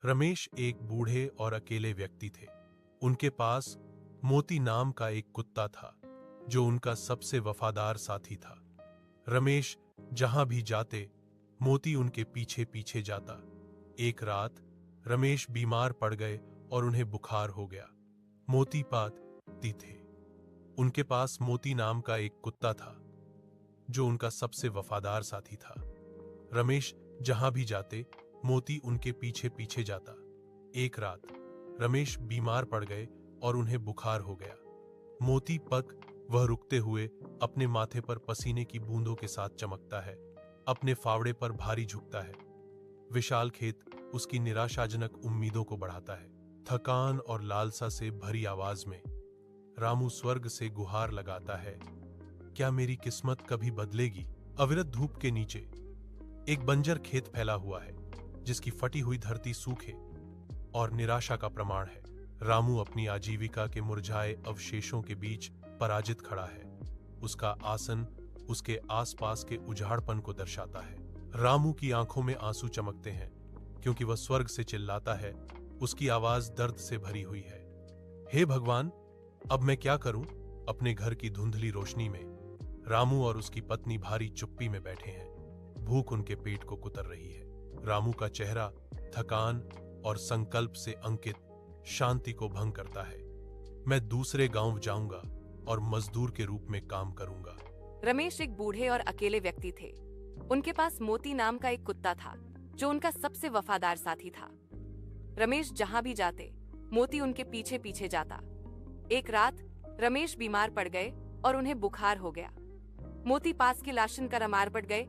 रमेश एक बूढ़े और अकेले व्यक्ति थे। उनके पास मोती नाम का एक कुत्ता था जो उनका सबसे वफादार साथी था। रमेश जहां भी जाते मोती उनके पीछे पीछे जाता। एक रात रमेश बीमार पड़ गए और उन्हें बुखार हो गया। मोती पाती थे। उनके पास मोती नाम का एक कुत्ता था जो उनका सबसे वफादार साथी था। रमेश जहां भी जाते मोती उनके पीछे पीछे जाता। एक रात रमेश बीमार पड़ गए और उन्हें बुखार हो गया। मोती पक वह रुकते हुए अपने माथे पर पसीने की बूंदों के साथ चमकता है, अपने फावड़े पर भारी झुकता है। विशाल खेत उसकी निराशाजनक उम्मीदों को बढ़ाता है। थकान और लालसा से भरी आवाज में रामू स्वर्ग से गुहार लगाता है, क्या मेरी किस्मत कभी बदलेगी? अविरत धूप के नीचे एक बंजर खेत फैला हुआ है जिसकी फटी हुई धरती सूखे और निराशा का प्रमाण है। रामू अपनी आजीविका के मुरझाए अवशेषों के बीच पराजित खड़ा है। उसका आसन उसके आसपास के उजाड़पन को दर्शाता है। रामू की आंखों में आंसू चमकते हैं क्योंकि वह स्वर्ग से चिल्लाता है। उसकी आवाज दर्द से भरी हुई है, हे भगवान, अब मैं क्या करूं? अपने घर की धुंधली रोशनी में रामू और उसकी पत्नी भारी चुप्पी में बैठे हैं। भूख उनके पेट को कुतर रही है। रामू का चेहरा थकान और संकल्प से अंकित शांति को भंग करता है। मैं दूसरे गांव जाऊंगा और मजदूर के रूप में काम करूंगा। रमेश एक बूढ़े और अकेले व्यक्ति थे। उनके पास मोती नाम का एक कुत्ता था जो उनका सबसे वफादार साथी था। रमेश जहां भी जाते मोती उनके पीछे पीछे जाता। एक रात रमेश बीमार पड़ गए और उन्हें बुखार हो गया। मोती पास के लाशन का रमार पड़ गए